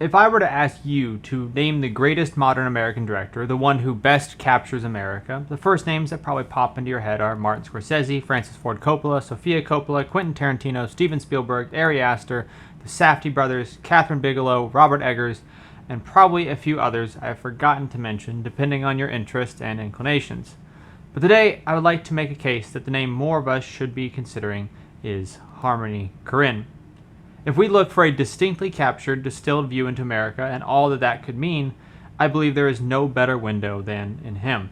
If I were to ask you to name the greatest modern American director, the one who best captures America, the first names that probably pop into your head are Martin Scorsese, Francis Ford Coppola, Sofia Coppola, Quentin Tarantino, Steven Spielberg, Ari Aster, the Safdie brothers, Catherine Bigelow, Robert Eggers, and probably a few others I have forgotten to mention depending on your interests and inclinations. But today, I would like to make a case that the name more of us should be considering is Harmony Korine. If we look for a distinctly captured, distilled view into America and all that that could mean, I believe there is no better window than in him.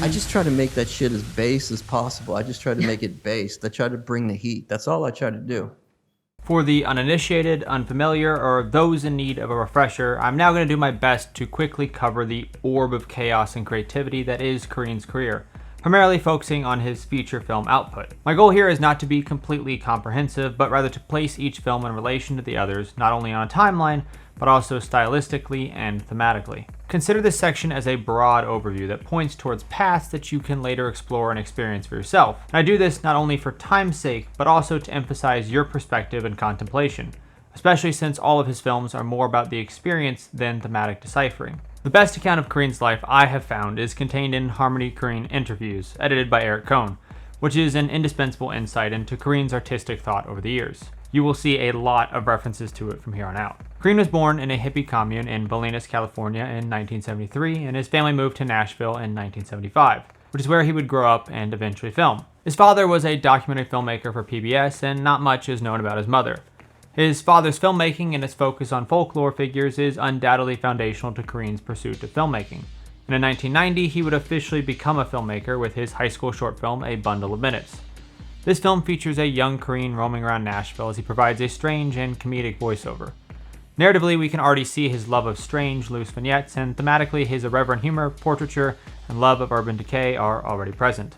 I just try to make that shit as base as possible. I just try to make it based. I try to bring the heat. That's all I try to do. For the uninitiated, unfamiliar, or those in need of a refresher, I'm now going to do my best to quickly cover the orb of chaos and creativity that is Korine's career, primarily focusing on his feature film output. My goal here is not to be completely comprehensive, but rather to place each film in relation to the others, not only on a timeline, but also stylistically and thematically. Consider this section as a broad overview that points towards paths that you can later explore and experience for yourself. And I do this not only for time's sake, but also to emphasize your perspective and contemplation, especially since all of his films are more about the experience than thematic deciphering. The best account of Korine's life I have found is contained in Harmony Korine Interviews, edited by Eric Kohn, which is an indispensable insight into Korine's artistic thought over the years. You will see a lot of references to it from here on out. Korine was born in a hippie commune in Bolinas, California in 1973, and his family moved to Nashville in 1975, which is where he would grow up and eventually film. His father was a documentary filmmaker for PBS, and not much is known about his mother. His father's filmmaking and its focus on folklore figures is undoubtedly foundational to Korine's pursuit of filmmaking. And in 1990, he would officially become a filmmaker with his high school short film, A Bundle of Minutes. This film features a young Korine roaming around Nashville as he provides a strange and comedic voiceover. Narratively, we can already see his love of strange, loose vignettes, and thematically his irreverent humor, portraiture, and love of urban decay are already present.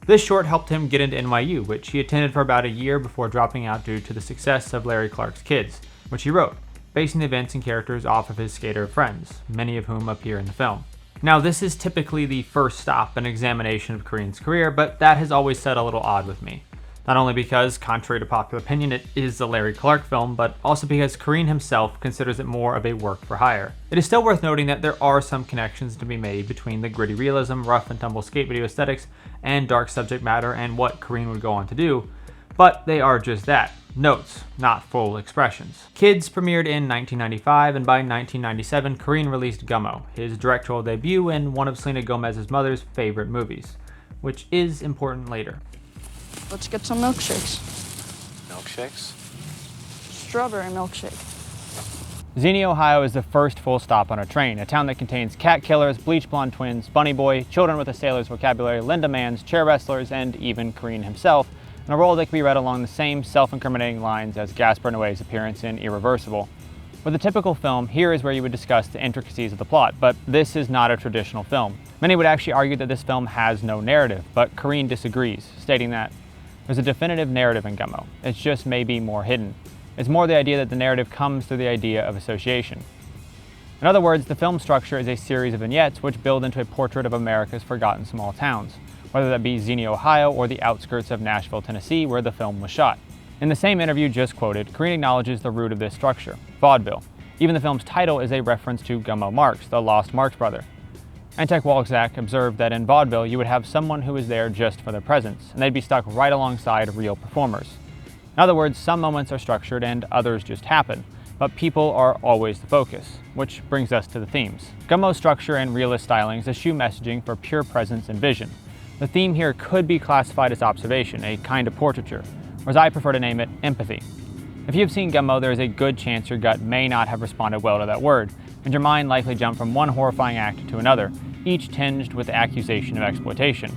This short helped him get into NYU, which he attended for about a year before dropping out due to the success of Larry Clark's Kids, which he wrote, basing the events and characters off of his skater friends, many of whom appear in the film. Now, this is typically the first stop in examination of Korine's career, but that has always set a little odd with me. Not only because, contrary to popular opinion, it is a Larry Clark film, but also because Korine himself considers it more of a work for hire. It is still worth noting that there are some connections to be made between the gritty realism, rough and tumble skate video aesthetics, and dark subject matter and what Korine would go on to do, but they are just that. Notes, not full expressions. Kids premiered in 1995, and by 1997, Korine released Gummo, his directorial debut and one of Selena Gomez's mother's favorite movies, which is important later. Let's get some milkshakes. Milkshakes? Strawberry milkshake. Xenia, Ohio is the first full stop on a train, a town that contains cat killers, bleach blonde twins, bunny boy, children with a sailor's vocabulary, Linda Manns, chair wrestlers, and even Korine himself, in a role that can be read along the same self-incriminating lines as Gaspar Noé's appearance in Irreversible. With a typical film, here is where you would discuss the intricacies of the plot, but this is not a traditional film. Many would actually argue that this film has no narrative, but Korine disagrees, stating that there's a definitive narrative in Gummo. It's just maybe more hidden. It's more the idea that the narrative comes through the idea of association. In other words, the film structure is a series of vignettes which build into a portrait of America's forgotten small towns, whether that be Xenia, Ohio, or the outskirts of Nashville, Tennessee, where the film was shot. In the same interview just quoted, Korine acknowledges the root of this structure, vaudeville. Even the film's title is a reference to Gummo Marx, the lost Marx brother. Antek Walczak observed that in vaudeville you would have someone who was there just for their presence, and they'd be stuck right alongside real performers. In other words, some moments are structured and others just happen, but people are always the focus, which brings us to the themes. Gummo's structure and realist stylings eschew messaging for pure presence and vision. The theme here could be classified as observation, a kind of portraiture, or as I prefer to name it, empathy. If you've seen Gummo, there is a good chance your gut may not have responded well to that word, and your mind likely jumped from one horrifying act to another, each tinged with the accusation of exploitation.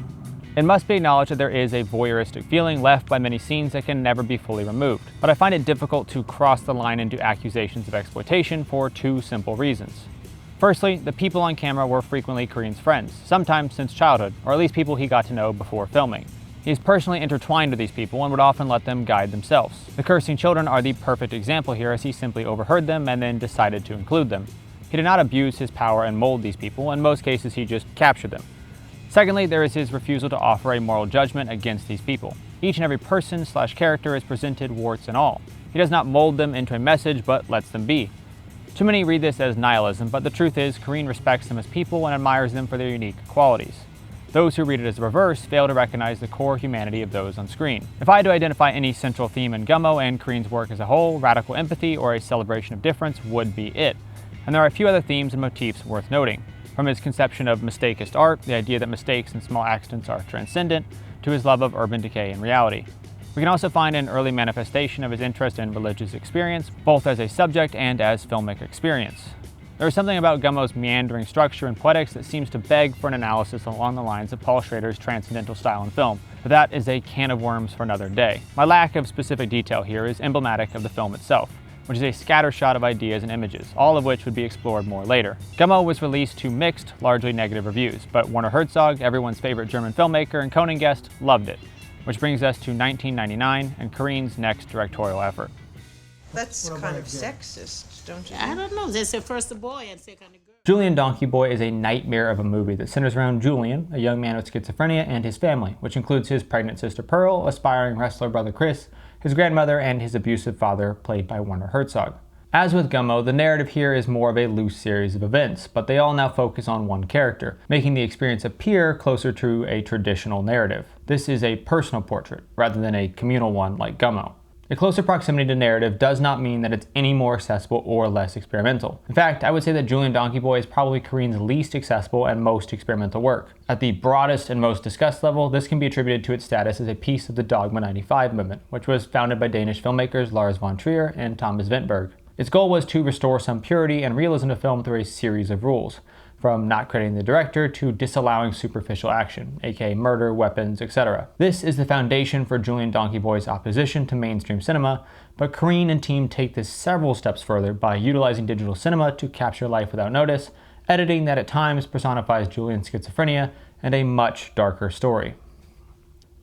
It must be acknowledged that there is a voyeuristic feeling left by many scenes that can never be fully removed, but I find it difficult to cross the line into accusations of exploitation for two simple reasons. Firstly, the people on camera were frequently Korine's friends, sometimes since childhood, or at least people he got to know before filming. He is personally intertwined with these people and would often let them guide themselves. The cursing children are the perfect example here, as he simply overheard them and then decided to include them. He did not abuse his power and mold these people. In most cases, he just captured them. Secondly, there is his refusal to offer a moral judgment against these people. Each and every person/character is presented warts and all. He does not mold them into a message, but lets them be. Too many read this as nihilism, but the truth is, Korine respects them as people and admires them for their unique qualities. Those who read it as the reverse fail to recognize the core humanity of those on screen. If I had to identify any central theme in Gummo and Korine's work as a whole, radical empathy or a celebration of difference would be it. And there are a few other themes and motifs worth noting. From his conception of mistakist art, the idea that mistakes and small accidents are transcendent, to his love of urban decay and reality. We can also find an early manifestation of his interest in religious experience, both as a subject and as filmic experience. There is something about Gummo's meandering structure and poetics that seems to beg for an analysis along the lines of Paul Schrader's transcendental style in film, but that is a can of worms for another day. My lack of specific detail here is emblematic of the film itself, which is a scattershot of ideas and images, all of which would be explored more later. Gummo was released to mixed, largely negative reviews, but Werner Herzog, everyone's favorite German filmmaker and Conan guest, loved it. Which brings us to 1999 and Korine's next directorial effort. That's kind of sexist, don't you I think? don't know. They say first a boy and second a girl. Julien Donkey Boy is a nightmare of a movie that centers around Julien, a young man with schizophrenia, and his family, which includes his pregnant sister Pearl, aspiring wrestler brother Chris, his grandmother, and his abusive father, played by Werner Herzog. As with Gummo, the narrative here is more of a loose series of events, but they all now focus on one character, making the experience appear closer to a traditional narrative. This is a personal portrait, rather than a communal one like Gummo. A closer proximity to narrative does not mean that it's any more accessible or less experimental. In fact, I would say that Julien Donkey Boy is probably Korine's least accessible and most experimental work. At the broadest and most discussed level, this can be attributed to its status as a piece of the Dogma 95 movement, which was founded by Danish filmmakers Lars von Trier and Thomas Vinterberg. Its goal was to restore some purity and realism to film through a series of rules, from not crediting the director to disallowing superficial action, aka murder, weapons, etc. This is the foundation for Julien Donkey Boy's opposition to mainstream cinema, but Korine and team take this several steps further by utilizing digital cinema to capture life without notice, editing that at times personifies Julien's schizophrenia, and a much darker story.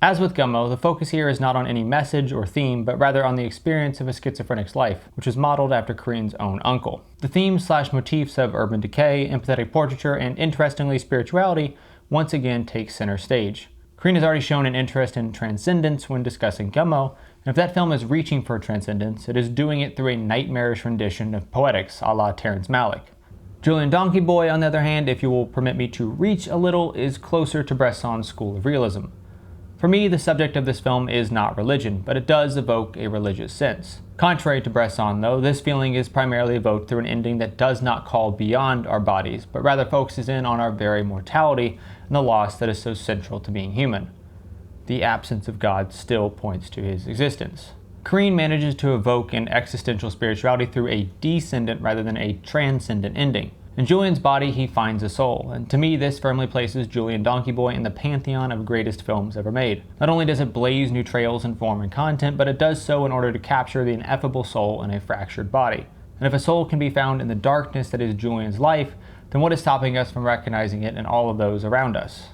As with Gummo, the focus here is not on any message or theme, but rather on the experience of a schizophrenic's life, which is modeled after Korine's own uncle. The themes/motifs of urban decay, empathetic portraiture, and interestingly spirituality once again take center stage. Korine has already shown an interest in transcendence when discussing Gummo, and if that film is reaching for transcendence, it is doing it through a nightmarish rendition of poetics a la Terrence Malick. Julien Donkey Boy, on the other hand, if you will permit me to reach a little, is closer to Bresson's school of realism. For me, the subject of this film is not religion, but it does evoke a religious sense. Contrary to Bresson, though, this feeling is primarily evoked through an ending that does not call beyond our bodies, but rather focuses in on our very mortality and the loss that is so central to being human. The absence of God still points to his existence. Korine manages to evoke an existential spirituality through a descendant rather than a transcendent ending. In Julien's body, he finds a soul, and to me this firmly places Julien Donkey Boy in the pantheon of greatest films ever made. Not only does it blaze new trails in form and content, but it does so in order to capture the ineffable soul in a fractured body. And if a soul can be found in the darkness that is Julien's life, then what is stopping us from recognizing it in all of those around us?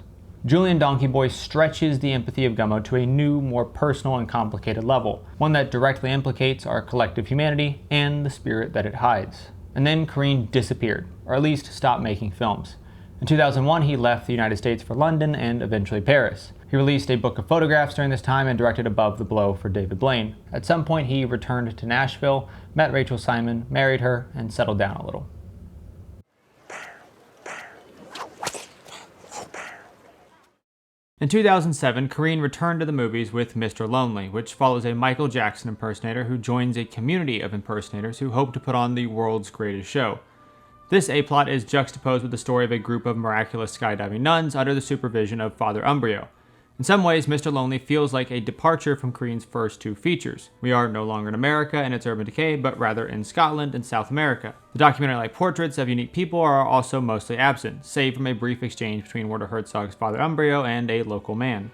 Julien Donkey Boy stretches the empathy of Gummo to a new, more personal and complicated level, one that directly implicates our collective humanity and the spirit that it hides. And then Korine disappeared, or at least stopped making films. In 2001, he left the United States for London and eventually Paris. He released a book of photographs during this time and directed Above the Blow for David Blaine. At some point, he returned to Nashville, met Rachel Simon, married her, and settled down a little. In 2007, Korine returned to the movies with Mr. Lonely, which follows a Michael Jackson impersonator who joins a community of impersonators who hope to put on the world's greatest show. This A-plot is juxtaposed with the story of a group of miraculous skydiving nuns under the supervision of Father Umbrio. In some ways, Mr. Lonely feels like a departure from Korine's first two features. We are no longer in America and its urban decay, but rather in Scotland and South America. The documentary-like portraits of unique people are also mostly absent, save from a brief exchange between Werner Herzog's Father Umbrio and a local man.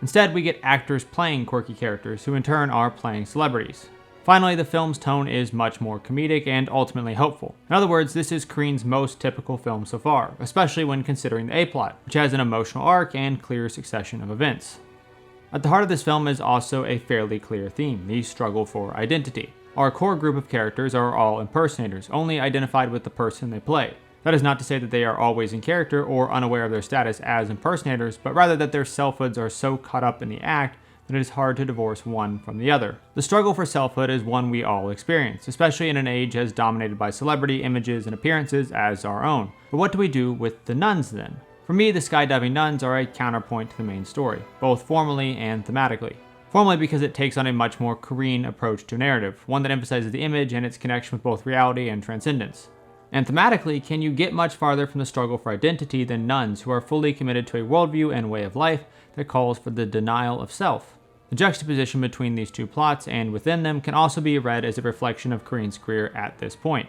Instead, we get actors playing quirky characters, who in turn are playing celebrities. Finally, the film's tone is much more comedic and ultimately hopeful. In other words, this is Korine's most typical film so far, especially when considering the A-plot, which has an emotional arc and clear succession of events. At the heart of this film is also a fairly clear theme, the struggle for identity. Our core group of characters are all impersonators, only identified with the person they play. That is not to say that they are always in character or unaware of their status as impersonators, but rather that their selfhoods are so caught up in the act that it is hard to divorce one from the other. The struggle for selfhood is one we all experience, especially in an age as dominated by celebrity images and appearances as our own. But what do we do with the nuns then? For me, the skydiving nuns are a counterpoint to the main story, both formally and thematically. Formally because it takes on a much more Korine approach to narrative, one that emphasizes the image and its connection with both reality and transcendence. And thematically, can you get much farther from the struggle for identity than nuns who are fully committed to a worldview and way of life that calls for the denial of self? The juxtaposition between these two plots and within them can also be read as a reflection of Korine's career at this point.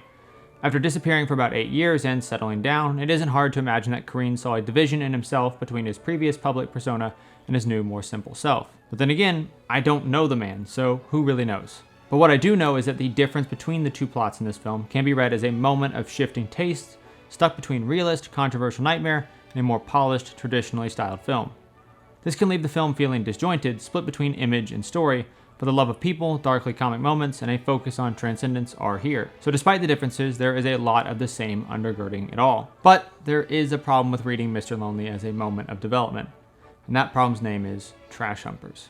After disappearing for about 8 years and settling down, it isn't hard to imagine that Korine saw a division in himself between his previous public persona and his new, more simple self. But then again, I don't know the man, so who really knows? But what I do know is that the difference between the two plots in this film can be read as a moment of shifting tastes, stuck between realist, controversial nightmare, and a more polished, traditionally styled film. This can leave the film feeling disjointed, split between image and story, but the love of people, darkly comic moments, and a focus on transcendence are here. So despite the differences, there is a lot of the same undergirding it all. But there is a problem with reading Mr. Lonely as a moment of development, and that problem's name is Trash Humpers.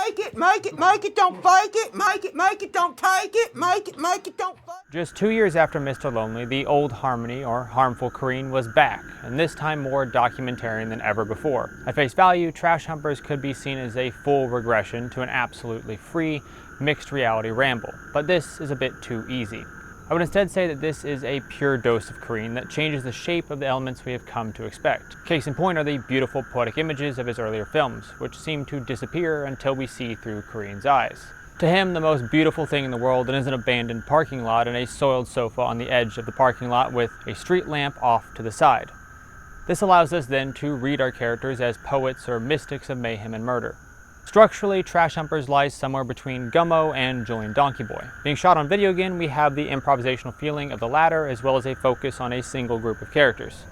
Take it, make it, don't fake it, make it, don't take it, make it, don't fake it. Just 2 years after Mr. Lonely, the old Harmony, or harmful Korine, was back, and this time more documentarian than ever before. At face value, Trash Humpers could be seen as a full regression to an absolutely free, mixed reality ramble, but this is a bit too easy. I would instead say that this is a pure dose of Korine that changes the shape of the elements we have come to expect. Case in point are the beautiful poetic images of his earlier films, which seem to disappear until we see through Korine's eyes. To him, the most beautiful thing in the world is an abandoned parking lot and a soiled sofa on the edge of the parking lot with a street lamp off to the side. This allows us then to read our characters as poets or mystics of mayhem and murder. Structurally, Trash Humpers lies somewhere between Gummo and Julien Donkey Boy. Being shot on video again, we have the improvisational feeling of the latter as well as a focus on a single group of characters.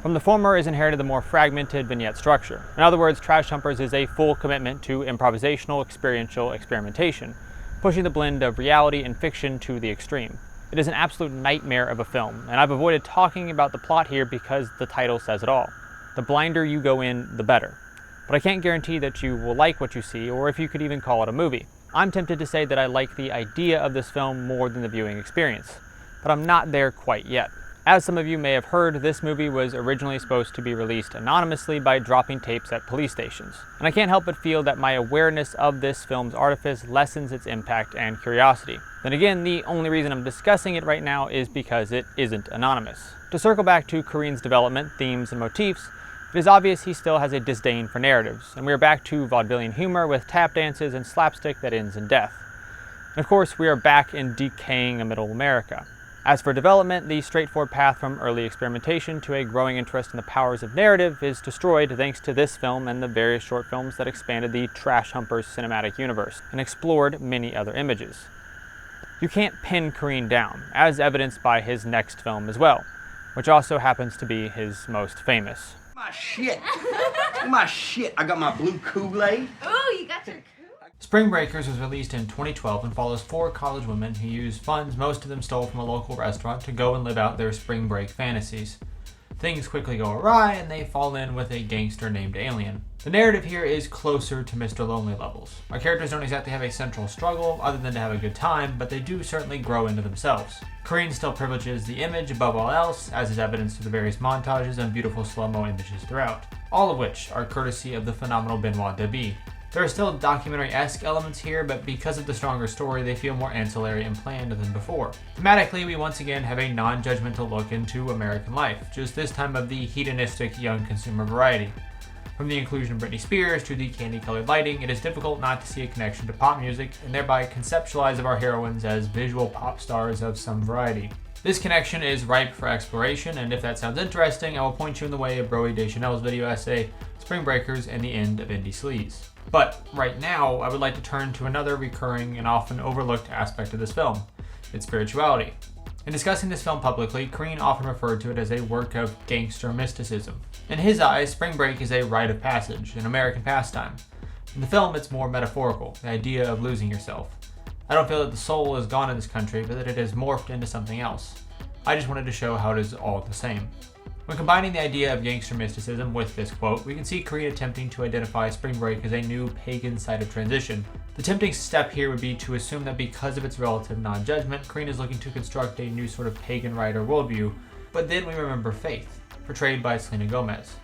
From the former is inherited the more fragmented vignette structure. In other words, Trash Humpers is a full commitment to improvisational, experiential experimentation, pushing the blend of reality and fiction to the extreme. It is an absolute nightmare of a film, and I've avoided talking about the plot here because the title says it all. The blinder you go in, the better. But I can't guarantee that you will like what you see, or if you could even call it a movie. I'm tempted to say that I like the idea of this film more than the viewing experience, but I'm not there quite yet. As some of you may have heard, this movie was originally supposed to be released anonymously by dropping tapes at police stations. And I can't help but feel that my awareness of this film's artifice lessens its impact and curiosity. Then again, the only reason I'm discussing it right now is because it isn't anonymous. To circle back to Korine's development, themes, and motifs, it is obvious he still has a disdain for narratives, and we are back to vaudevillian humor with tap dances and slapstick that ends in death. And of course, we are back in decaying middle America. As for development, the straightforward path from early experimentation to a growing interest in the powers of narrative is destroyed thanks to this film and the various short films that expanded the Trash Humpers cinematic universe and explored many other images. You can't pin Korine down, as evidenced by his next film as well, which also happens to be his most famous. My shit. My shit. I got my blue Kool-Aid. Ooh, you got your Spring Breakers was released in 2012 and follows 4 college women who use funds most of them stole from a local restaurant to go and live out their spring break fantasies. Things quickly go awry and they fall in with a gangster named Alien. The narrative here is closer to Mr. Lonely levels. Our characters don't exactly have a central struggle other than to have a good time, but they do certainly grow into themselves. Korine still privileges the image above all else, as is evidenced through the various montages and beautiful slow-mo images throughout, all of which are courtesy of the phenomenal Benoit Debie. There are still documentary-esque elements here, but because of the stronger story, they feel more ancillary and planned than before. Thematically, we once again have a non-judgmental look into American life, just this time of the hedonistic young consumer variety. From the inclusion of Britney Spears to the candy-colored lighting, it is difficult not to see a connection to pop music and thereby conceptualize of our heroines as visual pop stars of some variety. This connection is ripe for exploration, and if that sounds interesting, I will point you in the way of Broey Deschanel's video essay, Spring Breakers and the End of Indie Sleaze. But right now, I would like to turn to another recurring and often overlooked aspect of this film, its spirituality. In discussing this film publicly, Korine often referred to it as a work of gangster mysticism. In his eyes, Spring Break is a rite of passage, an American pastime. In the film, it's more metaphorical, the idea of losing yourself. I don't feel that the soul is gone in this country, but that it has morphed into something else. I just wanted to show how it is all the same. When combining the idea of gangster mysticism with this quote, we can see Korine attempting to identify spring break as a new pagan site of transition. The tempting step here would be to assume that because of its relative non-judgment, Korine is looking to construct a new sort of pagan rite or worldview, but then we remember Faith, portrayed by Selena Gomez.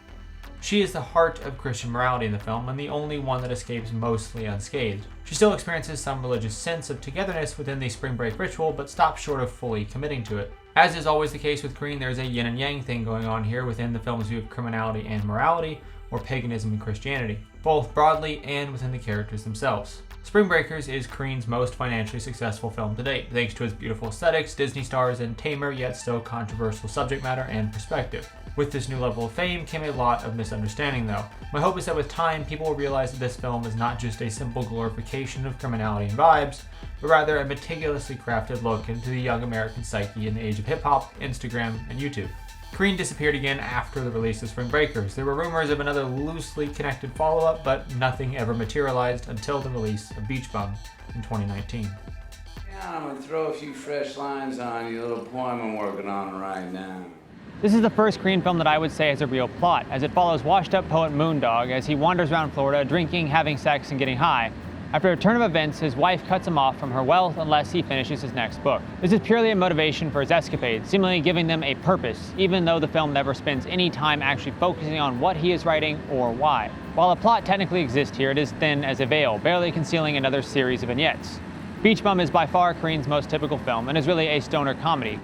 She is the heart of Christian morality in the film and the only one that escapes mostly unscathed. She still experiences some religious sense of togetherness within the spring break ritual, but stops short of fully committing to it. As is always the case with Korine, there is a yin and yang thing going on here within the film's view of criminality and morality, or paganism and Christianity, both broadly and within the characters themselves. Spring Breakers is Korine's most financially successful film to date, thanks to its beautiful aesthetics, Disney stars, and tamer yet still controversial subject matter and perspective. With this new level of fame came a lot of misunderstanding though. My hope is that with time, people will realize that this film is not just a simple glorification of criminality and vibes, but rather a meticulously crafted look into the young American psyche in the age of hip-hop, Instagram, and YouTube. Korine disappeared again after the release of Spring Breakers. There were rumors of another loosely connected follow-up, but nothing ever materialized until the release of Beach Bum in 2019. Yeah, I'm gonna throw a few fresh lines on you, a little poem I'm working on right now. This is the first Korine film that I would say has a real plot, as it follows washed-up poet Moondog as he wanders around Florida drinking, having sex, and getting high. After a turn of events, his wife cuts him off from her wealth unless he finishes his next book. This is purely a motivation for his escapades, seemingly giving them a purpose, even though the film never spends any time actually focusing on what he is writing or why. While a plot technically exists here, it is thin as a veil, barely concealing another series of vignettes. Beach Bum is by far Korine's most typical film and is really a stoner comedy.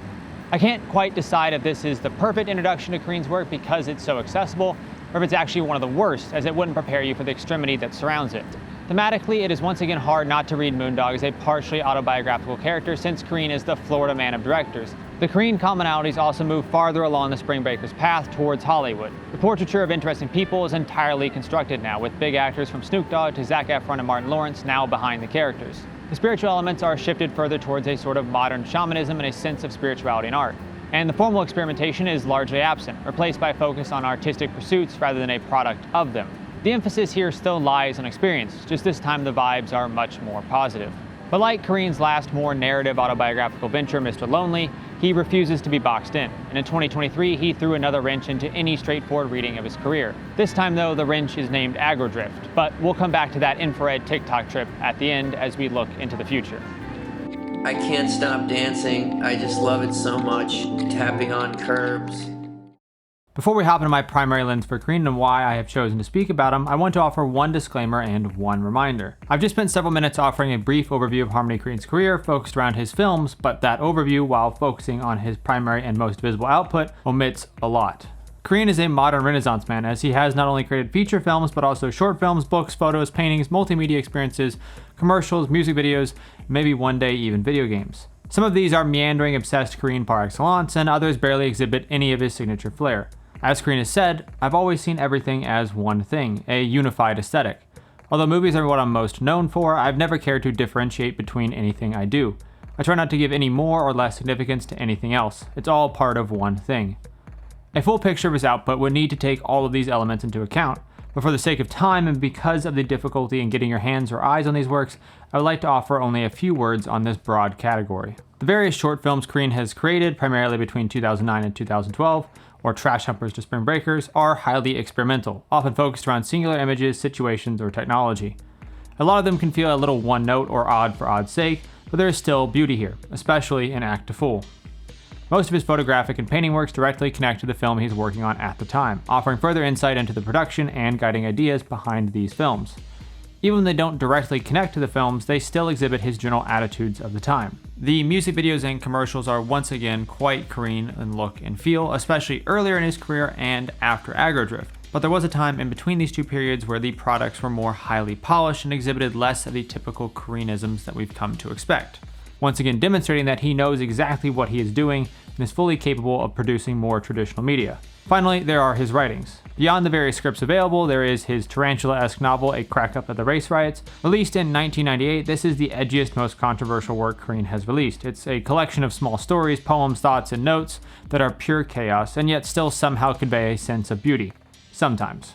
I can't quite decide if this is the perfect introduction to Korine's work because it's so accessible, or if it's actually one of the worst, as it wouldn't prepare you for the extremity that surrounds it. Thematically, it is once again hard not to read Moondog as a partially autobiographical character since Korine is the Florida man of directors. The Korine commonalities also move farther along the Spring Breakers path towards Hollywood. The portraiture of interesting people is entirely constructed now, with big actors from Snoop Dogg to Zac Efron and Martin Lawrence now behind the characters. The spiritual elements are shifted further towards a sort of modern shamanism and a sense of spirituality in art. And the formal experimentation is largely absent, replaced by a focus on artistic pursuits rather than a product of them. The emphasis here still lies on experience, just this time the vibes are much more positive. But like Korine's last more narrative autobiographical venture, Mr. Lonely, he refuses to be boxed in. And in 2023, he threw another wrench into any straightforward reading of his career. This time though, the wrench is named Aggro, but we'll come back to that infrared TikTok trip at the end as we look into the future. I can't stop dancing. I just love it so much. Tapping on curbs. Before we hop into my primary lens for Korine and why I have chosen to speak about him, I want to offer one disclaimer and one reminder. I've just spent several minutes offering a brief overview of Harmony Korine's career focused around his films, but that overview, while focusing on his primary and most visible output, omits a lot. Korine is a modern Renaissance man, as he has not only created feature films, but also short films, books, photos, paintings, multimedia experiences, commercials, music videos, maybe one day even video games. Some of these are meandering, obsessed Korine par excellence, and others barely exhibit any of his signature flair. As Korine has said, I've always seen everything as one thing, a unified aesthetic. Although movies are what I'm most known for, I've never cared to differentiate between anything I do. I try not to give any more or less significance to anything else. It's all part of one thing. A full picture of his output would need to take all of these elements into account, but for the sake of time and because of the difficulty in getting your hands or eyes on these works, I would like to offer only a few words on this broad category. The various short films Korine has created, primarily between 2009 and 2012, or Trash Humpers to Spring Breakers, are highly experimental, often focused around singular images, situations, or technology. A lot of them can feel a little one note or odd for odd's sake, but there is still beauty here, especially in Act to Full. Most of his photographic and painting works directly connect to the film he's working on at the time, offering further insight into the production and guiding ideas behind these films. Even when they don't directly connect to the films, they still exhibit his general attitudes of the time. The music videos and commercials are once again quite Korine in look and feel, especially earlier in his career and after Aggro. But there was a time in between these two periods where the products were more highly polished and exhibited less of the typical Korineisms that we've come to expect. Once again demonstrating that he knows exactly what he is doing and is fully capable of producing more traditional media. Finally, there are his writings. Beyond the various scripts available, there is his tarantula-esque novel, A Crack Up at the Race Riots. Released in 1998, this is the edgiest, most controversial work Korine has released. It's a collection of small stories, poems, thoughts, and notes that are pure chaos, and yet still somehow convey a sense of beauty. Sometimes.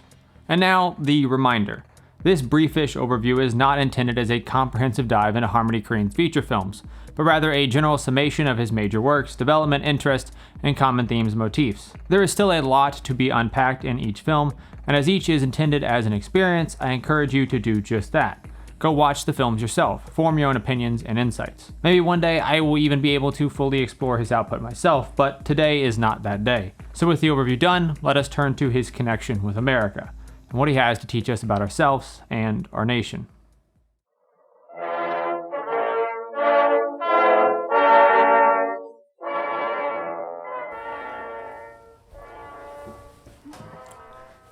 And now, the reminder. This briefish overview is not intended as a comprehensive dive into Harmony Korine's feature films, but rather a general summation of his major works, development, interests, and common themes and motifs. There is still a lot to be unpacked in each film, and as each is intended as an experience, I encourage you to do just that. Go watch the films yourself, form your own opinions and insights. Maybe one day I will even be able to fully explore his output myself, but today is not that day. So with the overview done, let us turn to his connection with America, and what he has to teach us about ourselves and our nation.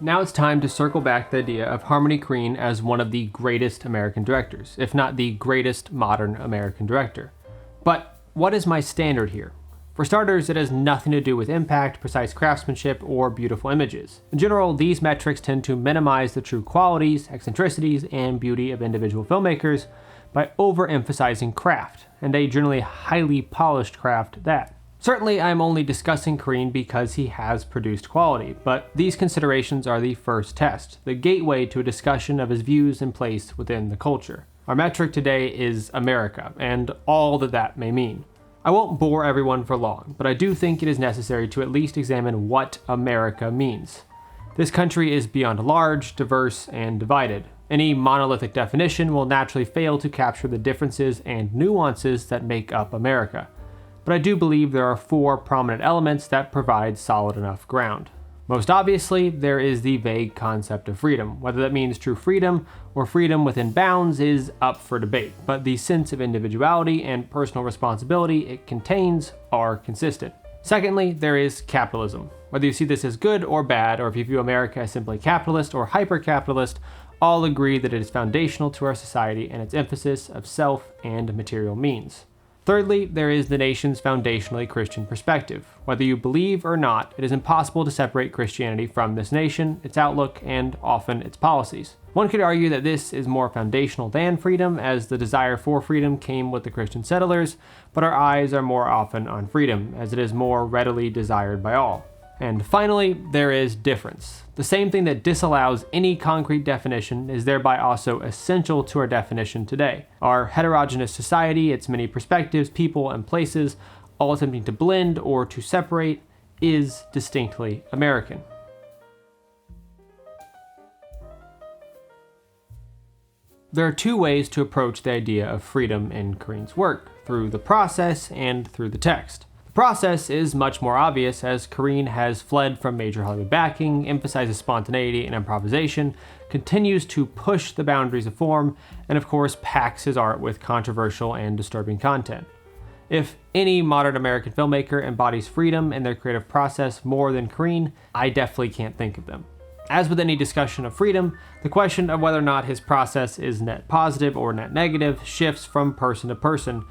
Now it's time to circle back the idea of Harmony Korine as one of the greatest American directors, if not the greatest modern American director. But what is my standard here? For starters, it has nothing to do with impact, precise craftsmanship, or beautiful images. In general, these metrics tend to minimize the true qualities, eccentricities, and beauty of individual filmmakers by overemphasizing craft, and a generally highly polished craft at that. Certainly, I'm only discussing Korine because he has produced quality, but these considerations are the first test, the gateway to a discussion of his views and place within the culture. Our metric today is America, and all that that may mean. I won't bore everyone for long, but I do think it is necessary to at least examine what America means. This country is beyond large, diverse, and divided. Any monolithic definition will naturally fail to capture the differences and nuances that make up America. But I do believe there are 4 prominent elements that provide solid enough ground. Most obviously, there is the vague concept of freedom. Whether that means true freedom or freedom within bounds is up for debate, but the sense of individuality and personal responsibility it contains are consistent. Secondly, there is capitalism. Whether you see this as good or bad, or if you view America as simply capitalist or hyper-capitalist, all agree that it is foundational to our society and its emphasis of self and material means. Thirdly, there is the nation's foundationally Christian perspective. Whether you believe or not, it is impossible to separate Christianity from this nation, its outlook, and often its policies. One could argue that this is more foundational than freedom, as the desire for freedom came with the Christian settlers, but our eyes are more often on freedom, as it is more readily desired by all. And finally, there is difference. The same thing that disallows any concrete definition is thereby also essential to our definition today. Our heterogeneous society, its many perspectives, people, and places, all attempting to blend or to separate, is distinctly American. There are 2 ways to approach the idea of freedom in Korine's work, through the process and through the text. The process is much more obvious, as Korine has fled from major Hollywood backing, emphasizes spontaneity and improvisation, continues to push the boundaries of form, and of course packs his art with controversial and disturbing content. If any modern American filmmaker embodies freedom in their creative process more than Korine, I definitely can't think of them. As with any discussion of freedom, the question of whether or not his process is net positive or net negative shifts from person to person,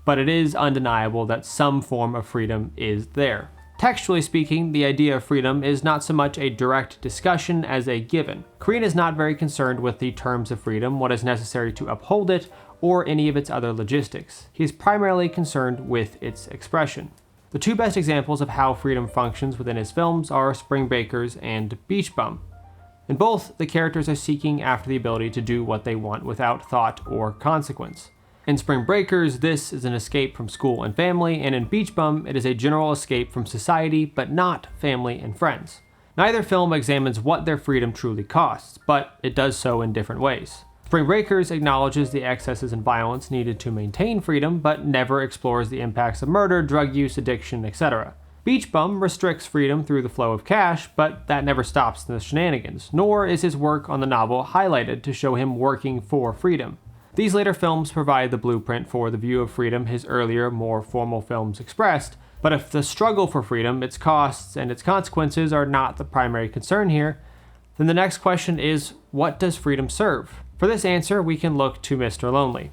but it is undeniable that some form of freedom is there. Textually speaking, the idea of freedom is not so much a direct discussion as a given. Korine is not very concerned with the terms of freedom, what is necessary to uphold it, or any of its other logistics. He is primarily concerned with its expression. The 2 best examples of how freedom functions within his films are Spring Breakers and Beach Bum. In both, the characters are seeking after the ability to do what they want without thought or consequence. In Spring Breakers, this is an escape from school and family, and in Beach Bum, it is a general escape from society, but not family and friends. Neither film examines what their freedom truly costs, but it does so in different ways. Spring Breakers acknowledges the excesses and violence needed to maintain freedom, but never explores the impacts of murder, drug use, addiction, etc. Beach Bum restricts freedom through the flow of cash, but that never stops the shenanigans, nor is his work on the novel highlighted to show him working for freedom. These later films provide the blueprint for the view of freedom his earlier, more formal films expressed, but if the struggle for freedom, its costs, and its consequences are not the primary concern here, then the next question is, what does freedom serve? For this answer, we can look to Mr. Lonely.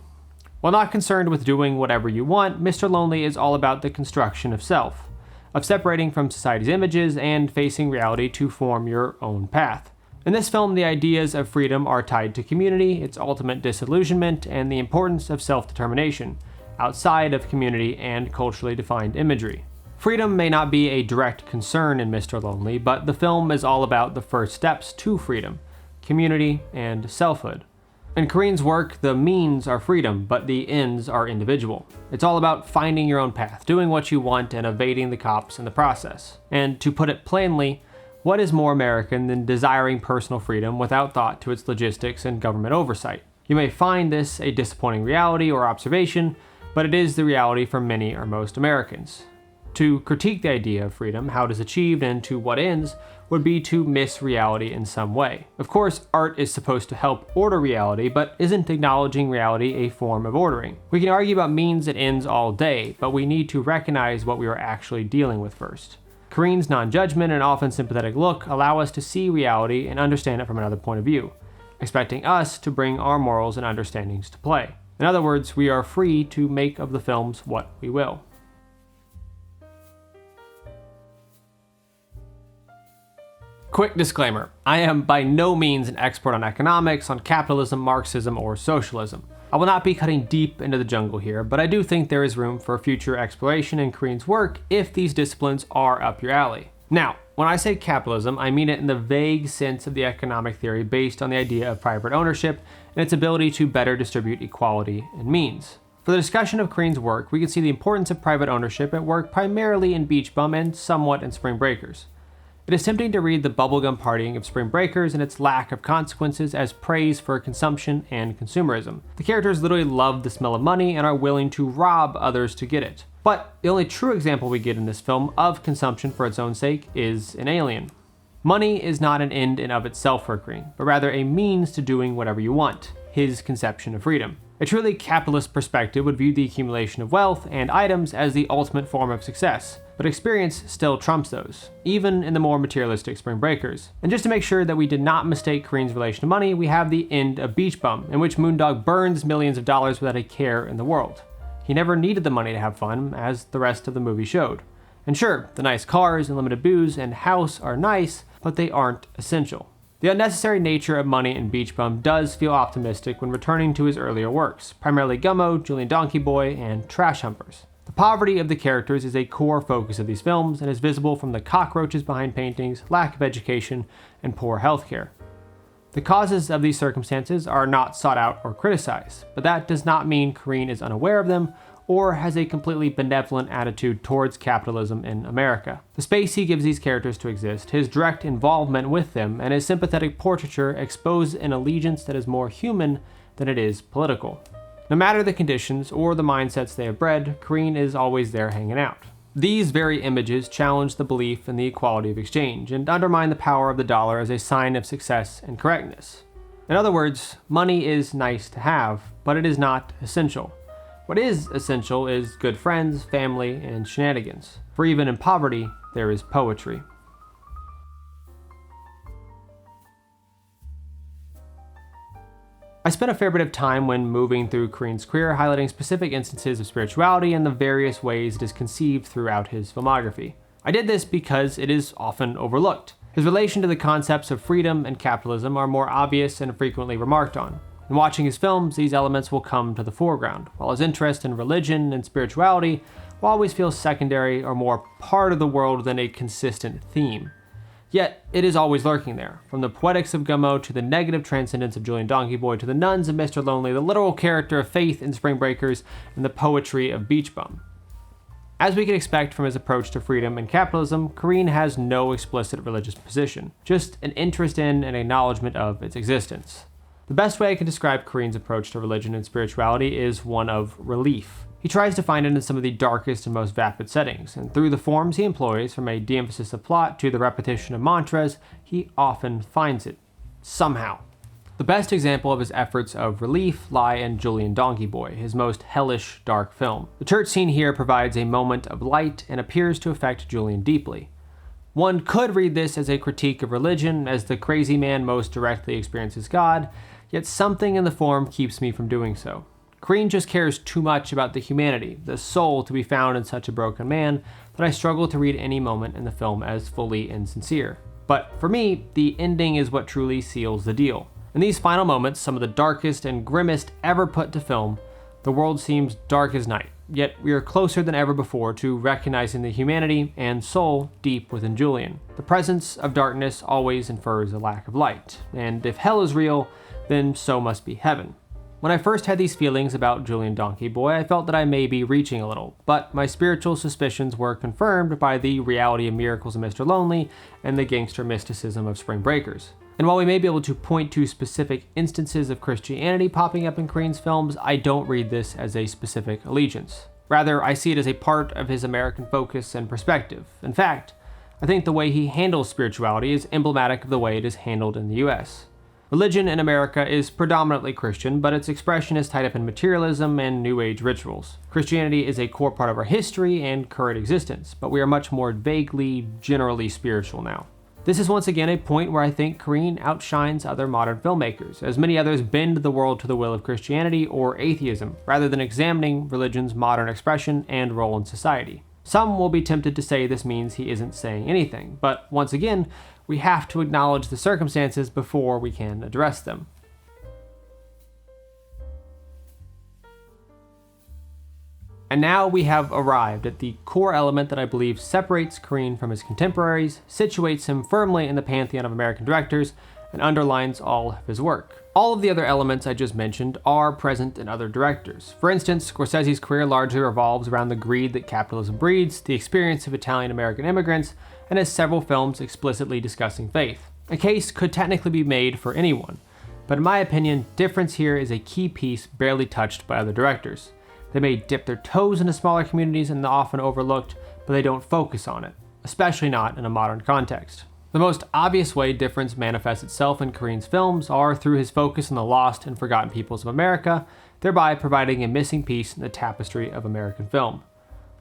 While not concerned with doing whatever you want, Mr. Lonely is all about the construction of self, of separating from society's images and facing reality to form your own path. In this film, the ideas of freedom are tied to community, its ultimate disillusionment, and the importance of self-determination, outside of community and culturally defined imagery. Freedom may not be a direct concern in Mr. Lonely, but the film is all about the first steps to freedom, community, and selfhood. In Korine's work, the means are freedom, but the ends are individual. It's all about finding your own path, doing what you want, and evading the cops in the process. And to put it plainly, what is more American than desiring personal freedom without thought to its logistics and government oversight? You may find this a disappointing reality or observation, but it is the reality for many or most Americans. To critique the idea of freedom, how it is achieved, and to what ends, would be to miss reality in some way. Of course, art is supposed to help order reality, but isn't acknowledging reality a form of ordering? We can argue about means and ends all day, but we need to recognize what we are actually dealing with first. Korine's non-judgment and often sympathetic look allow us to see reality and understand it from another point of view, expecting us to bring our morals and understandings to play. In other words, we are free to make of the films what we will. Quick disclaimer, I am by no means an expert on economics, on capitalism, Marxism, or socialism. I will not be cutting deep into the jungle here, but I do think there is room for future exploration in Korine's work if these disciplines are up your alley. Now, when I say capitalism, I mean it in the vague sense of the economic theory based on the idea of private ownership and its ability to better distribute equality and means. For the discussion of Korine's work, we can see the importance of private ownership at work primarily in Beach Bum and somewhat in Spring Breakers. It is tempting to read the bubblegum partying of Spring Breakers and its lack of consequences as praise for consumption and consumerism. The characters literally love the smell of money and are willing to rob others to get it. But the only true example we get in this film of consumption for its own sake is in Alien. Money is not an end in of itself for Korine, but rather a means to doing whatever you want, his conception of freedom. A truly capitalist perspective would view the accumulation of wealth and items as the ultimate form of success, but experience still trumps those, even in the more materialistic Spring Breakers. And just to make sure that we did not mistake Korine's relation to money, we have the end of Beach Bum, in which Moondog burns millions of dollars without a care in the world. He never needed the money to have fun, as the rest of the movie showed. And sure, the nice cars and limited booze and house are nice, but they aren't essential. The unnecessary nature of money in Beach Bum does feel optimistic when returning to his earlier works, primarily Gummo, Julien Donkey Boy, and Trash Humpers. The poverty of the characters is a core focus of these films and is visible from the cockroaches behind paintings, lack of education, and poor healthcare. The causes of these circumstances are not sought out or criticized, but that does not mean Korine is unaware of them or has a completely benevolent attitude towards capitalism in America. The space he gives these characters to exist, his direct involvement with them, and his sympathetic portraiture expose an allegiance that is more human than it is political. No matter the conditions or the mindsets they have bred, Korine is always there hanging out. These very images challenge the belief in the equality of exchange and undermine the power of the dollar as a sign of success and correctness. In other words, money is nice to have, but it is not essential. What is essential is good friends, family, and shenanigans. For even in poverty, there is poetry. I spent a fair bit of time when moving through Korine's career highlighting specific instances of spirituality and the various ways it is conceived throughout his filmography. I did this because it is often overlooked. His relation to the concepts of freedom and capitalism are more obvious and frequently remarked on. In watching his films, these elements will come to the foreground, while his interest in religion and spirituality will always feel secondary or more part of the world than a consistent theme. Yet, it is always lurking there, from the poetics of Gummo to the negative transcendence of Julien Donkey Boy to the nuns of Mr. Lonely, the literal character of faith in Spring Breakers, and the poetry of Beach Bum. As we can expect from his approach to freedom and capitalism, Korine has no explicit religious position, just an interest in and acknowledgement of its existence. The best way I can describe Korine's approach to religion and spirituality is one of relief. He tries to find it in some of the darkest and most vapid settings, and through the forms he employs, from a de-emphasis of plot to the repetition of mantras, he often finds it. Somehow. The best example of his efforts of relief lie in Julien Donkey Boy, his most hellish, dark film. The church scene here provides a moment of light and appears to affect Julien deeply. One could read this as a critique of religion, as the crazy man most directly experiences God, yet something in the form keeps me from doing so. Korine just cares too much about the humanity, the soul to be found in such a broken man, that I struggle to read any moment in the film as fully insincere. But for me, the ending is what truly seals the deal. In these final moments, some of the darkest and grimmest ever put to film, the world seems dark as night, yet we are closer than ever before to recognizing the humanity and soul deep within Julien. The presence of darkness always infers a lack of light, and if hell is real, then so must be heaven. When I first had these feelings about Julien Donkey Boy, I felt that I may be reaching a little, but my spiritual suspicions were confirmed by the reality of Miracles of Mr. Lonely and the gangster mysticism of Spring Breakers. And while we may be able to point to specific instances of Christianity popping up in Korine's films, I don't read this as a specific allegiance. Rather, I see it as a part of his American focus and perspective. In fact, I think the way he handles spirituality is emblematic of the way it is handled in the US. Religion in America is predominantly Christian, but its expression is tied up in materialism and New Age rituals. Christianity is a core part of our history and current existence, but we are much more vaguely, generally spiritual now. This is once again a point where I think Korine outshines other modern filmmakers, as many others bend the world to the will of Christianity or atheism, rather than examining religion's modern expression and role in society. Some will be tempted to say this means he isn't saying anything, but once again, we have to acknowledge the circumstances before we can address them. And now we have arrived at the core element that I believe separates Korine from his contemporaries, situates him firmly in the pantheon of American directors, and underlines all of his work. All of the other elements I just mentioned are present in other directors. For instance, Scorsese's career largely revolves around the greed that capitalism breeds, the experience of Italian-American immigrants, and has several films explicitly discussing faith. A case could technically be made for anyone, but in my opinion, difference here is a key piece barely touched by other directors. They may dip their toes into smaller communities and often overlooked, but they don't focus on it, especially not in a modern context. The most obvious way difference manifests itself in Korine's films are through his focus on the lost and forgotten peoples of America, thereby providing a missing piece in the tapestry of American film.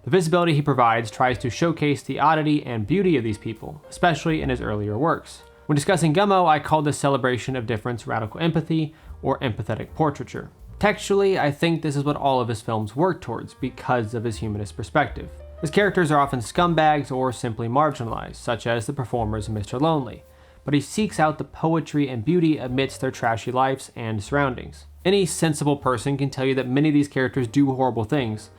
The visibility he provides tries to showcase the oddity and beauty of these people, especially in his earlier works. When discussing Gummo, I called this celebration of difference radical empathy, or empathetic portraiture. Textually, I think this is what all of his films work towards because of his humanist perspective. His characters are often scumbags or simply marginalized, such as the performers in Mr. Lonely, but he seeks out the poetry and beauty amidst their trashy lives and surroundings. Any sensible person can tell you that many of these characters do horrible things,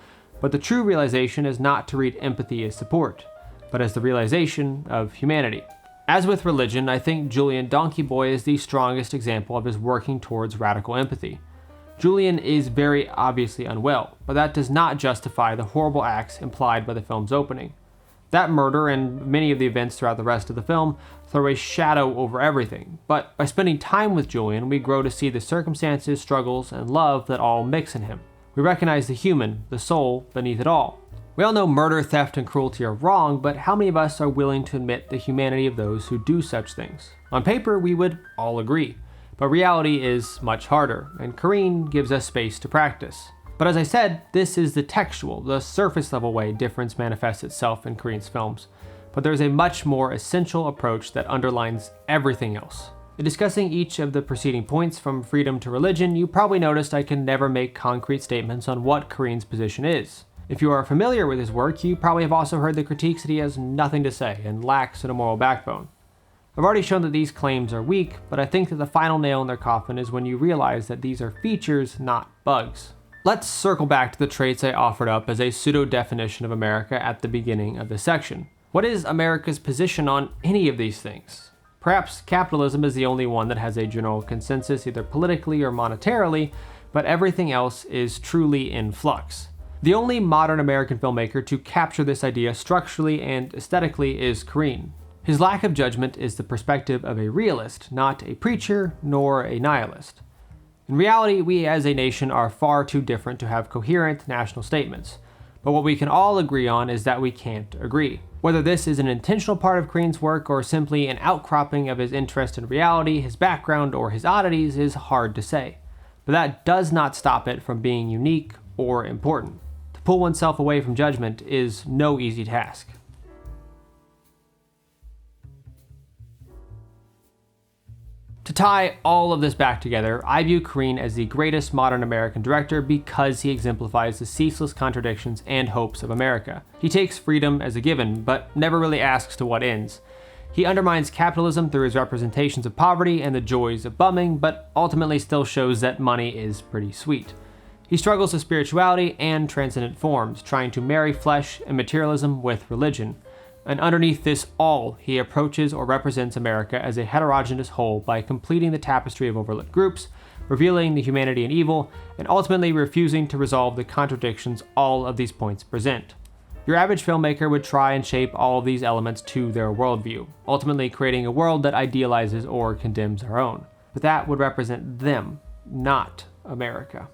but the true realization is not to read empathy as support, but as the realization of humanity. As with religion, I think Julien Donkey Boy is the strongest example of his working towards radical empathy. Julien is very obviously unwell, but that does not justify the horrible acts implied by the film's opening. That murder and many of the events throughout the rest of the film throw a shadow over everything, but by spending time with Julien, we grow to see the circumstances, struggles, and love that all mix in him. We recognize the human, the soul, beneath it all. We all know murder, theft, and cruelty are wrong, but how many of us are willing to admit the humanity of those who do such things? On paper, we would all agree. But reality is much harder, and Korine gives us space to practice. But as I said, this is the textual, the surface level way difference manifests itself in Korine's films. But there's a much more essential approach that underlines everything else. In discussing each of the preceding points from freedom to religion, you probably noticed I can never make concrete statements on what Korine's position is. If you are familiar with his work, you probably have also heard the critiques that he has nothing to say and lacks in a moral backbone. I've already shown that these claims are weak, but I think that the final nail in their coffin is when you realize that these are features, not bugs. Let's circle back to the traits I offered up as a pseudo-definition of America at the beginning of this section. What is America's position on any of these things? Perhaps capitalism is the only one that has a general consensus either politically or monetarily, but everything else is truly in flux. The only modern American filmmaker to capture this idea structurally and aesthetically is Korine. His lack of judgment is the perspective of a realist, not a preacher nor a nihilist. In reality, we as a nation are far too different to have coherent national statements, but what we can all agree on is that we can't agree. Whether this is an intentional part of Korine's work or simply an outcropping of his interest in reality, his background, or his oddities is hard to say, but that does not stop it from being unique or important. To pull oneself away from judgment is no easy task. To tie all of this back together, I view Korine as the greatest modern American director because he exemplifies the ceaseless contradictions and hopes of America. He takes freedom as a given, but never really asks to what ends. He undermines capitalism through his representations of poverty and the joys of bumming, but ultimately still shows that money is pretty sweet. He struggles with spirituality and transcendent forms, trying to marry flesh and materialism with religion. And underneath this all, he approaches or represents America as a heterogeneous whole by completing the tapestry of overlooked groups, revealing the humanity and evil, and ultimately refusing to resolve the contradictions all of these points present. Your average filmmaker would try and shape all of these elements to their worldview, ultimately creating a world that idealizes or condemns our own. But that would represent them, not America.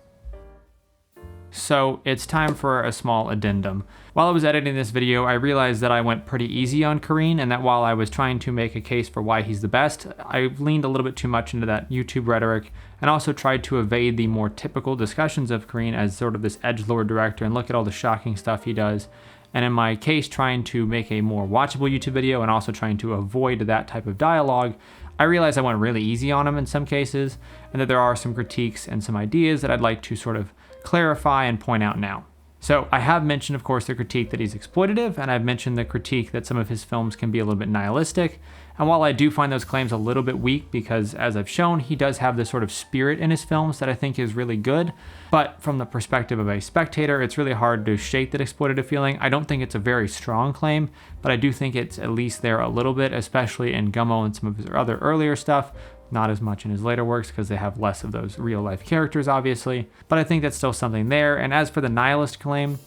So it's time for a small addendum. While I was editing this video, I realized that I went pretty easy on Korine, and that while I was trying to make a case for why he's the best, I leaned a little bit too much into that YouTube rhetoric, and also tried to evade the more typical discussions of Korine as sort of this edgelord director and look at all the shocking stuff he does. And in my case, trying to make a more watchable YouTube video and also trying to avoid that type of dialogue, I realized I went really easy on him in some cases, and that there are some critiques and some ideas that I'd like to sort of clarify and point out now. So I have mentioned, of course, the critique that he's exploitative, and I've mentioned the critique that some of his films can be a little bit nihilistic. And while I do find those claims a little bit weak because, as I've shown, he does have this sort of spirit in his films that I think is really good, but from the perspective of a spectator, it's really hard to shake that exploitative feeling. I don't think it's a very strong claim, but I do think it's at least there a little bit, especially in Gummo and some of his other earlier stuff. Not as much in his later works because they have less of those real life characters, obviously, but I think that's still something there. And as for the nihilist claim,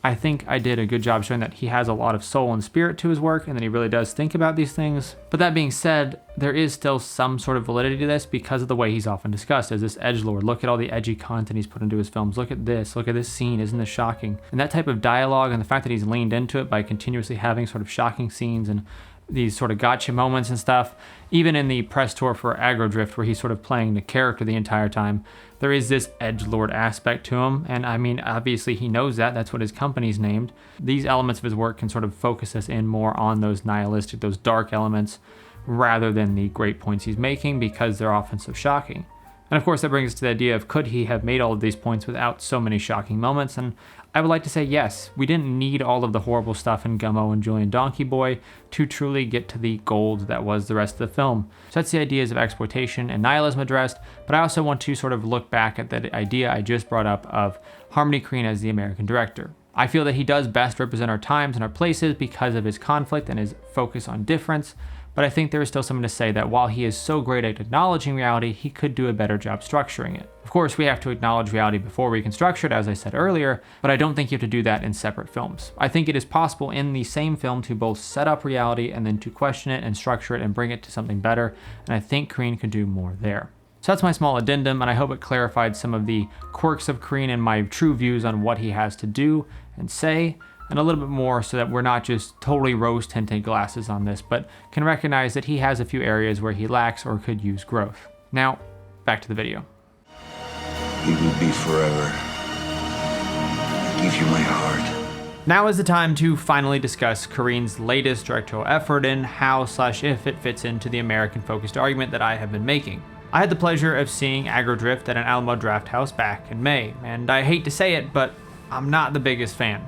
I think I did a good job showing that he has a lot of soul and spirit to his work and that he really does think about these things. But that being said, there is still some sort of validity to this because of the way he's often discussed as this edgelord. Look at all the edgy content he's put into his films. Look at this scene, isn't this shocking? And that type of dialogue and the fact that he's leaned into it by continuously having sort of shocking scenes and these sort of gotcha moments and stuff, even in the press tour for Aggro where he's sort of playing the character the entire time, there is this edgelord aspect to him. And I mean, obviously he knows that, that's what his company's named. These elements of his work can sort of focus us in more on those nihilistic, those dark elements, rather than the great points he's making because they're often so shocking. And of course that brings us to the idea of could he have made all of these points without so many shocking moments? And I would like to say yes, we didn't need all of the horrible stuff in Gummo and Julien Donkey Boy to truly get to the gold that was the rest of the film. So that's the ideas of exploitation and nihilism addressed, but I also want to sort of look back at that idea I just brought up of Harmony Korine as the American director. I feel that he does best represent our times and our places because of his conflict and his focus on difference, but I think there is still something to say that while he is so great at acknowledging reality, he could do a better job structuring it. Of course, we have to acknowledge reality before we can structure it, as I said earlier, but I don't think you have to do that in separate films. I think it is possible in the same film to both set up reality and then to question it and structure it and bring it to something better, and I think Korine could do more there. So that's my small addendum, and I hope it clarified some of the quirks of Korine and my true views on what he has to do and say, and a little bit more so that we're not just totally rose-tinted glasses on this, but can recognize that he has a few areas where he lacks or could use growth. Now, back to the video. We will be forever. I give you my heart. Now is the time to finally discuss Korine's latest directorial effort and how/if it fits into the American-focused argument that I have been making. I had the pleasure of seeing Aggro at an Alamo Drafthouse back in May, and I hate to say it, but I'm not the biggest fan.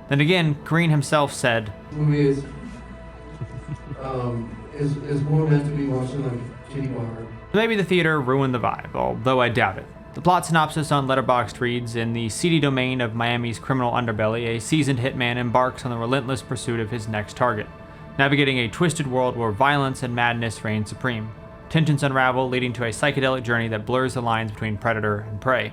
Then again, Korine himself said, "The movie is more meant to be watched in like a kitty bar." Maybe the theater ruined the vibe, although I doubt it. The plot synopsis on Letterboxd reads, in the seedy domain of Miami's criminal underbelly, a seasoned hitman embarks on the relentless pursuit of his next target, navigating a twisted world where violence and madness reign supreme. Tensions unravel, leading to a psychedelic journey that blurs the lines between predator and prey.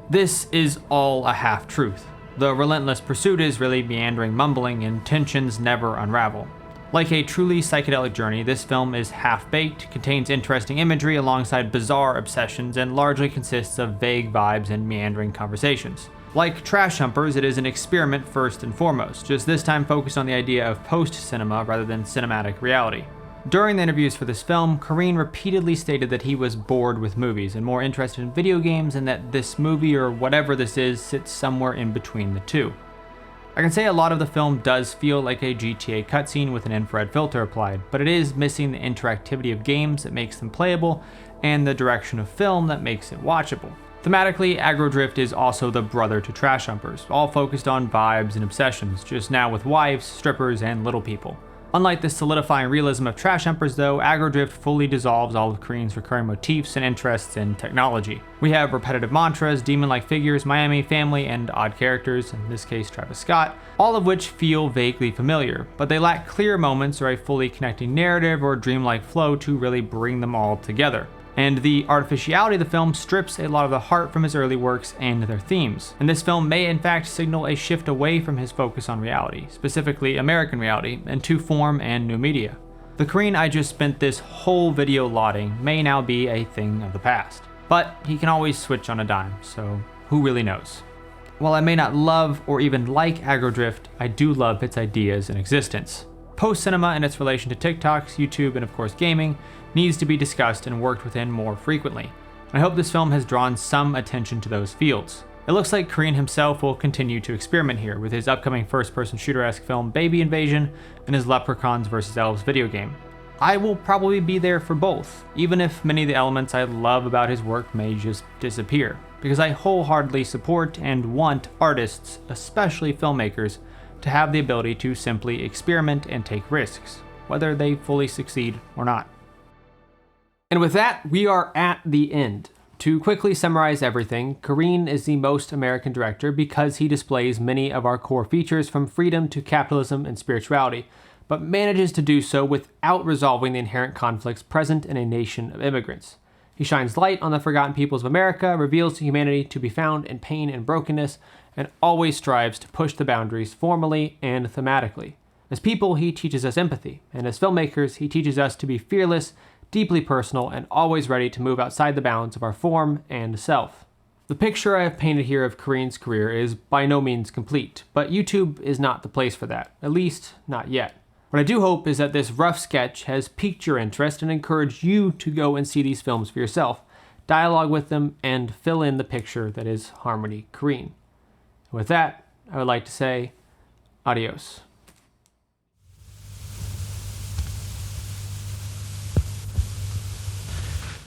This is all a half-truth. The relentless pursuit is really meandering mumbling, and tensions never unravel. Like a truly psychedelic journey, this film is half-baked, contains interesting imagery alongside bizarre obsessions, and largely consists of vague vibes and meandering conversations. Like Trash Humpers, it is an experiment first and foremost, just this time focused on the idea of post-cinema rather than cinematic reality. During the interviews for this film, Korine repeatedly stated that he was bored with movies and more interested in video games, and that this movie, or whatever this is, sits somewhere in between the two. I can say a lot of the film does feel like a GTA cutscene with an infrared filter applied, but it is missing the interactivity of games that makes them playable, and the direction of film that makes it watchable. Thematically, Aggro is also the brother to Trash Humpers, all focused on vibes and obsessions, just now with wives, strippers, and little people. Unlike the solidifying realism of Trash Humpers though, Aggro fully dissolves all of Korine's recurring motifs and interests in technology. We have repetitive mantras, demon-like figures, Miami family, and odd characters, in this case Travis Scott, all of which feel vaguely familiar, but they lack clear moments or a fully connecting narrative or dreamlike flow to really bring them all together. And the artificiality of the film strips a lot of the heart from his early works and their themes. And this film may in fact signal a shift away from his focus on reality, specifically American reality, and to form and new media. The Korine I just spent this whole video lauding may now be a thing of the past. But he can always switch on a dime, so who really knows? While I may not love or even like Aggro, I do love its ideas and existence. Post-cinema and its relation to TikToks, YouTube, and of course gaming needs to be discussed and worked within more frequently. I hope this film has drawn some attention to those fields. It looks like Korine himself will continue to experiment here with his upcoming first-person shooter-esque film Baby Invasion and his Leprechauns vs. Elves video game. I will probably be there for both, even if many of the elements I love about his work may just disappear, because I wholeheartedly support and want artists, especially filmmakers, to have the ability to simply experiment and take risks, whether they fully succeed or not. And with that, we are at the end. To quickly summarize everything, Korine is the most American director because he displays many of our core features from freedom to capitalism and spirituality, but manages to do so without resolving the inherent conflicts present in a nation of immigrants. He shines light on the forgotten peoples of America, reveals humanity to be found in pain and brokenness, and always strives to push the boundaries formally and thematically. As people, he teaches us empathy, and as filmmakers, he teaches us to be fearless, deeply personal, and always ready to move outside the bounds of our form and self. The picture I have painted here of Korine's career is by no means complete, but YouTube is not the place for that, at least not yet. What I do hope is that this rough sketch has piqued your interest and encouraged you to go and see these films for yourself, dialogue with them, and fill in the picture that is Harmony Korine. With that, I would like to say adios.